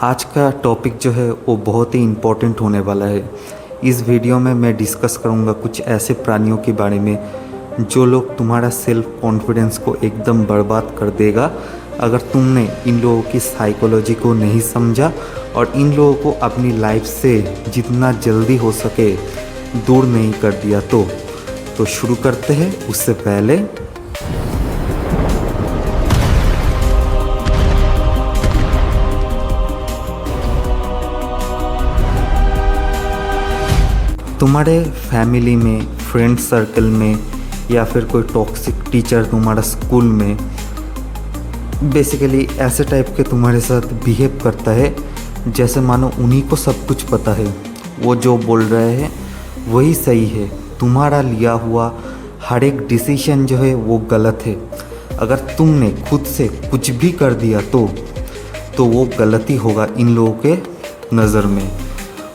आज का टॉपिक जो है वो बहुत ही इम्पोर्टेंट होने वाला है। इस वीडियो में मैं डिस्कस करूँगा कुछ ऐसे प्राणियों के बारे में जो लोग तुम्हारा सेल्फ कॉन्फिडेंस को एकदम बर्बाद कर देगा अगर तुमने इन लोगों की साइकोलॉजी को नहीं समझा और इन लोगों को अपनी लाइफ से जितना जल्दी हो सके दूर नहीं कर दिया। तो शुरू करते हैं। उससे पहले तुम्हारे फैमिली में, फ्रेंड सर्कल में या फिर कोई टॉक्सिक टीचर तुम्हारा स्कूल में बेसिकली ऐसे टाइप के तुम्हारे साथ बिहेव करता है जैसे मानो उन्हीं को सब कुछ पता है। वो जो बोल रहे हैं वही सही है। तुम्हारा लिया हुआ हर एक डिसीजन जो है वो गलत है। अगर तुमने खुद से कुछ भी कर दिया तो वो गलती होगा इन लोगों के नज़र में।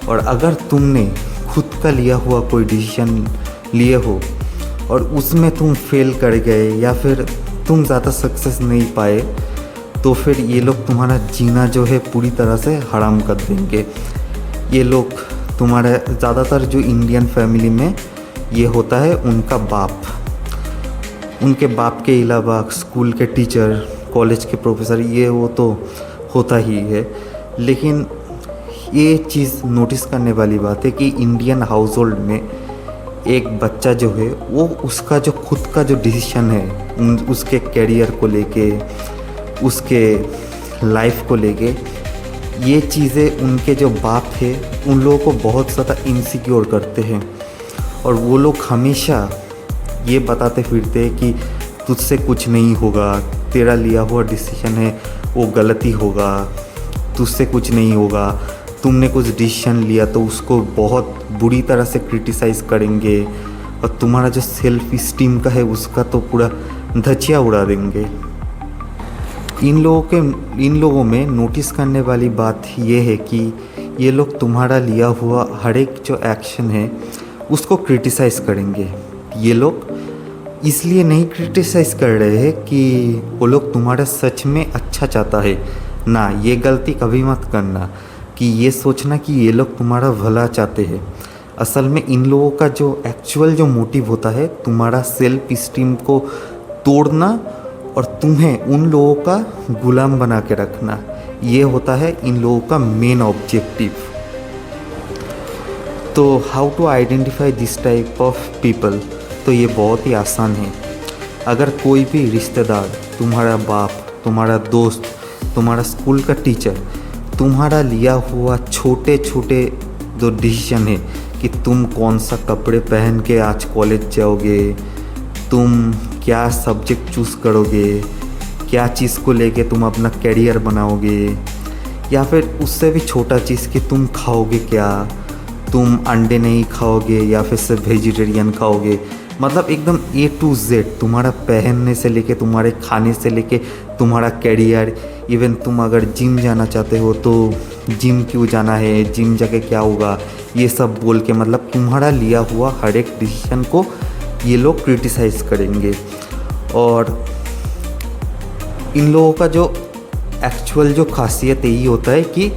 और अगर तुमने खुद का लिया हुआ कोई डिसीजन लिए हो और उसमें तुम फेल कर गए या फिर तुम ज़्यादा सक्सेस नहीं पाए तो फिर ये लोग तुम्हारा जीना जो है पूरी तरह से हराम कर देंगे। ये लोग तुम्हारे ज़्यादातर जो इंडियन फैमिली में ये होता है उनका बाप, उनके बाप के अलावा स्कूल के टीचर, कॉलेज के प्रोफेसर, ये वो तो होता ही है। लेकिन ये चीज़ नोटिस करने वाली बात है कि इंडियन हाउस होल्ड में एक बच्चा जो है वो उसका जो खुद का जो डिसीजन है उसके करियर को लेके, उसके लाइफ को लेके, ये चीज़ें उनके जो बाप है उन लोगों को बहुत ज़्यादा इनसिक्योर करते हैं। और वो लोग हमेशा ये बताते फिरते हैं कि तुझसे कुछ नहीं होगा, तेरा लिया हुआ डिसीजन है वो गलती होगा, तुझसे कुछ नहीं होगा, तुमने कुछ डिसीजन लिया तो उसको बहुत बुरी तरह से क्रिटिसाइज़ करेंगे और तुम्हारा जो सेल्फ इस्टीम का है उसका तो पूरा धजिया उड़ा देंगे। इन लोगों में नोटिस करने वाली बात ये है कि ये लोग तुम्हारा लिया हुआ हर एक जो एक्शन है उसको क्रिटिसाइज़ करेंगे। ये लोग इसलिए नहीं क्रिटिसाइज़ कर रहे हैं कि वो लोग तुम्हारा सच में अच्छा चाहता है ना, ये गलती कभी मत करना कि ये सोचना कि ये लोग तुम्हारा भला चाहते हैं। असल में इन लोगों का जो एक्चुअल जो मोटिव होता है तुम्हारा सेल्फ इस्टीम को तोड़ना और तुम्हें उन लोगों का गुलाम बना के रखना, ये होता है इन लोगों का मेन ऑब्जेक्टिव। तो how to identify this type of people, तो ये बहुत ही आसान है। अगर कोई भी रिश्तेदार, तुम्हारा बाप, तुम्हारा दोस्त, तुम्हारा स्कूल का टीचर तुम्हारा लिया हुआ छोटे छोटे जो डिसीजन है कि तुम कौन सा कपड़े पहन के आज कॉलेज जाओगे, तुम क्या सब्जेक्ट चूज़ करोगे, क्या चीज़ को लेके तुम अपना करियर बनाओगे, या फिर उससे भी छोटा चीज़ कि तुम खाओगे क्या, तुम अंडे नहीं खाओगे या फिर सिर्फ वेजिटेरियन खाओगे, मतलब एकदम A to Z तुम्हारा पहनने से लेके, तुम्हारे खाने से लेके, तुम्हारा करियर, इवन तुम अगर जिम जाना चाहते हो तो जिम क्यों जाना है, जिम जाके क्या होगा, ये सब बोल के मतलब तुम्हारा लिया हुआ हर एक डिसीजन को ये लोग क्रिटिसाइज़ करेंगे। और इन लोगों का जो एक्चुअल जो खासियत यही होता है कि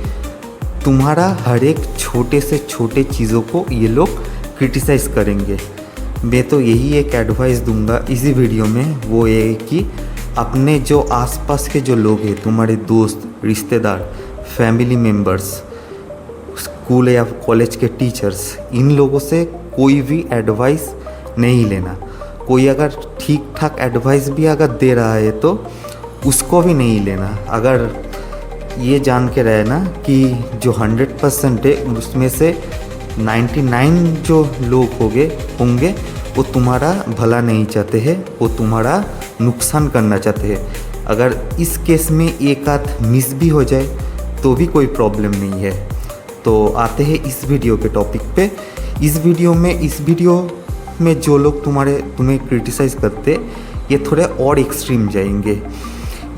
तुम्हारा हर एक छोटे से छोटे चीज़ों को ये लोग क्रिटिसाइज़ करेंगे। मैं तो यही एक एडवाइस दूंगा इसी वीडियो में, वो ये है कि अपने जो आसपास के जो लोग हैं, तुम्हारे दोस्त, रिश्तेदार, फैमिली मेम्बर्स, स्कूल या कॉलेज के टीचर्स, इन लोगों से कोई भी एडवाइस नहीं लेना। कोई अगर ठीक ठाक एडवाइस भी अगर दे रहा है तो उसको भी नहीं लेना। अगर ये जान के रहना कि जो 100% है उसमें से 99 जो लोग होंगे वो तुम्हारा भला नहीं चाहते हैं, वो तुम्हारा नुकसान करना चाहते हैं। अगर इस केस में एक आध मिस भी हो जाए तो भी कोई प्रॉब्लम नहीं है। तो आते हैं इस वीडियो के टॉपिक पे। इस वीडियो में जो लोग तुम्हें क्रिटिसाइज़ करते ये थोड़े और एक्सट्रीम जाएंगे।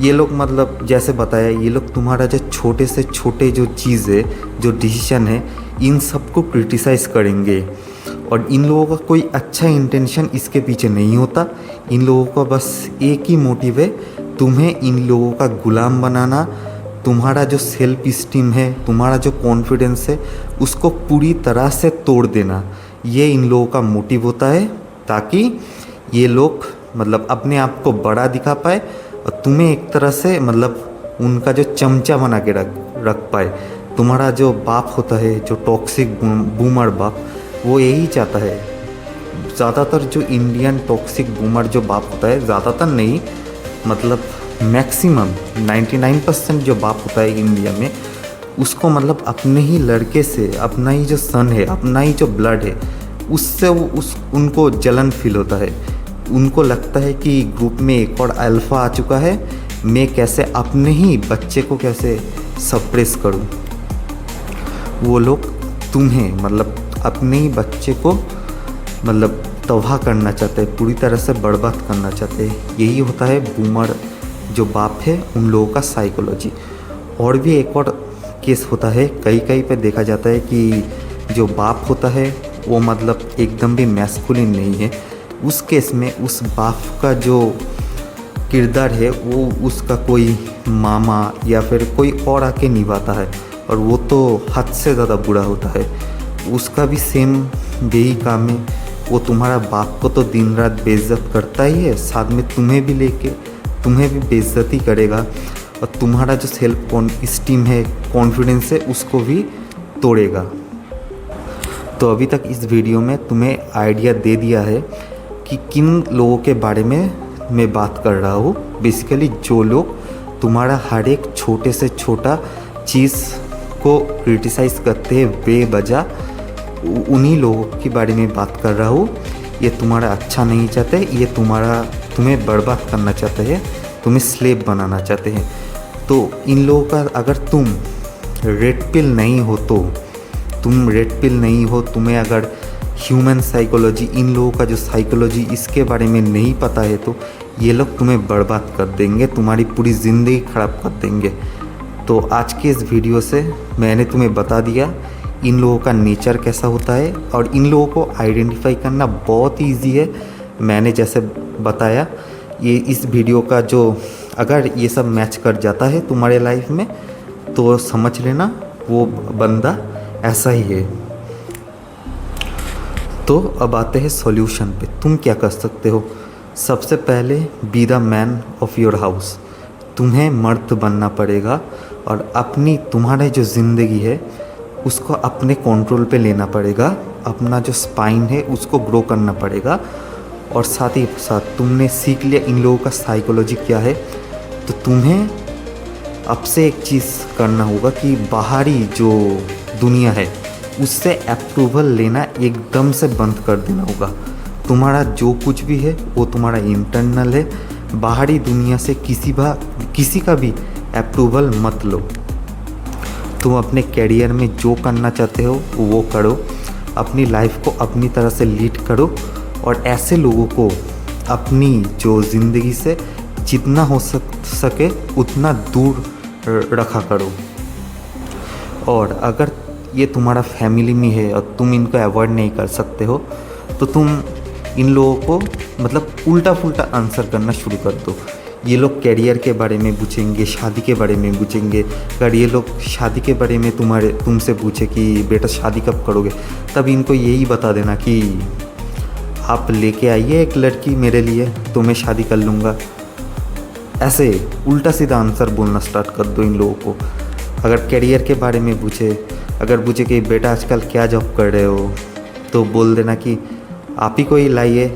ये लोग मतलब जैसे बताया, ये लोग तुम्हारा जो छोटे से छोटे जो चीज़ है, जो डिसीजन है, इन सब को क्रिटिसाइज़ करेंगे। और इन लोगों का कोई अच्छा इंटेंशन इसके पीछे नहीं होता। इन लोगों का बस एक ही मोटिव है, तुम्हें इन लोगों का गुलाम बनाना, तुम्हारा जो सेल्फ इस्टीम है, तुम्हारा जो कॉन्फिडेंस है, उसको पूरी तरह से तोड़ देना। ये इन लोगों का मोटिव होता है, ताकि ये लोग मतलब अपने आप को बड़ा दिखा पाए और तुम्हें एक तरह से मतलब उनका जो चमचा बना के रख पाए। तुम्हारा जो बाप होता है, जो टॉक्सिक बूमर बाप, वो यही चाहता है। ज़्यादातर जो इंडियन टॉक्सिक बूमर जो बाप होता है, ज़्यादातर नहीं मतलब मैक्सिमम 99% जो बाप होता है इंडिया में, उसको मतलब अपने ही लड़के से, अपना ही जो सन है, अपना ही जो ब्लड है, उससे उनको जलन फील होता है। उनको लगता है कि ग्रुप में एक और अल्फ़ा आ चुका है, मैं कैसे अपने ही बच्चे को कैसे सप्रेस करूं। वो लोग तुम्हें मतलब अपने ही बच्चे को मतलब तबाह करना चाहते हैं, पूरी तरह से बर्बाद करना चाहते हैं। यही होता है बूमर जो बाप है उन लोगों का साइकोलॉजी। और भी एक और केस होता है, कहीं कहीं पे देखा जाता है कि जो बाप होता है वो मतलब एकदम भी मैस्कुलिन नहीं है। उस केस में उस बाप का जो किरदार है वो उसका कोई मामा या फिर कोई और आके निभाता है, और वो तो हद से ज़्यादा बुरा होता है। उसका भी सेम यही काम है, वो तुम्हारा बाप को तो दिन रात बेइज्जत करता ही है, साथ में तुम्हें भी लेके तुम्हें भी बेइज्जती करेगा, और तुम्हारा जो सेल्फ इस्टीम है, कॉन्फिडेंस है, उसको भी तोड़ेगा। तो अभी तक इस वीडियो में तुम्हें आइडिया दे दिया है कि किन लोगों के बारे में मैं बात कर रहा हूँ। बेसिकली जो लोग तुम्हारा हर एक छोटे से छोटा चीज़ को क्रिटिसाइज़ करते हैं बेवजह, उन्हीं लोगों के बारे में बात कर रहा हूँ। ये तुम्हारा अच्छा नहीं चाहते, ये तुम्हें बर्बाद करना चाहते हैं, तुम्हें स्लेव बनाना चाहते हैं। तो इन लोगों का अगर तुम रेड पिल नहीं हो, तो तुम रेड पिल नहीं हो, तुम्हें अगर ह्यूमन साइकोलॉजी, इन लोगों का जो साइकोलॉजी, इसके बारे में नहीं पता है, तो ये लोग तुम्हें बर्बाद कर देंगे, तुम्हारी पूरी ज़िंदगी ख़राब कर देंगे। तो आज के इस वीडियो से मैंने तुम्हें बता दिया इन लोगों का नेचर कैसा होता है, और इन लोगों को आइडेंटिफाई करना बहुत ईजी है। मैंने जैसे बताया, ये इस वीडियो का जो अगर ये सब मैच कर जाता है तुम्हारे लाइफ में, तो समझ लेना वो बंदा ऐसा ही है। तो अब आते हैं सॉल्यूशन पे। तुम क्या कर सकते हो? सबसे पहले be the man of your house. तुम्हें मर्द बनना पड़ेगा, और तुम्हारे जो ज़िंदगी है उसको अपने कंट्रोल पे लेना पड़ेगा। अपना जो स्पाइन है उसको ग्रो करना पड़ेगा। और साथ ही साथ तुमने सीख लिया इन लोगों का साइकोलॉजी क्या है, तो तुम्हें अब से एक चीज़ करना होगा कि बाहरी जो दुनिया है उससे अप्रूवल लेना एकदम से बंद कर देना होगा। तुम्हारा जो कुछ भी है वो तुम्हारा इंटरनल है, बाहरी दुनिया से किसी का भी अप्रूवल मत लो। तुम अपने कैरियर में जो करना चाहते हो वो करो, अपनी लाइफ को अपनी तरह से लीड करो, और ऐसे लोगों को अपनी जो ज़िंदगी से जितना हो सके उतना दूर रखा करो। और अगर ये तुम्हारा फैमिली में है और तुम इनको अवॉइड नहीं कर सकते हो, तो तुम इन लोगों को मतलब उल्टा पुल्टा आंसर करना शुरू कर दो। ये लोग कैरियर के बारे में पूछेंगे, शादी के बारे में पूछेंगे। अगर ये लोग शादी के बारे में तुमसे पूछे कि बेटा शादी कब करोगे, तब इनको यही बता देना कि आप लेके आइए एक लड़की मेरे लिए, तो मैं शादी कर लूँगा। ऐसे उल्टा सीधा आंसर बोलना स्टार्ट कर दो इन लोगों को। अगर कैरियर के बारे में अगर पूछे कि बेटा आजकल क्या जॉब कर रहे हो, तो बोल देना कि आप ही कोई लाइए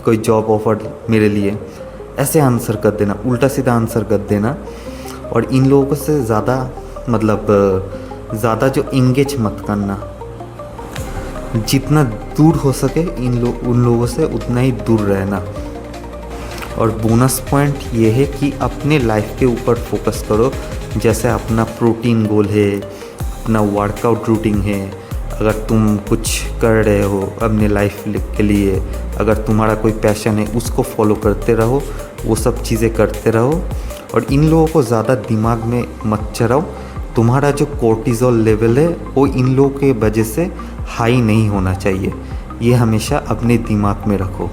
कोई जॉब ऑफर मेरे लिए। ऐसे आंसर कर देना, उल्टा सीधा आंसर कर देना। और इन लोगों से ज़्यादा जो इंगेज मत करना। जितना दूर हो सके उन लोगों से उतना ही दूर रहना। और बोनस पॉइंट ये है कि अपने लाइफ के ऊपर फोकस करो। जैसे अपना प्रोटीन गोल है, अपना वर्कआउट रूटीन है, अगर तुम कुछ कर रहे हो अपने लाइफ के लिए, अगर तुम्हारा कोई पैशन है उसको फॉलो करते रहो, वो सब चीज़ें करते रहो। और इन लोगों को ज़्यादा दिमाग में मत चढ़ाओ। तुम्हारा जो कोर्टिज़ोल लेवल है वो इन लोगों के वजह से हाई नहीं होना चाहिए, ये हमेशा अपने दिमाग में रखो।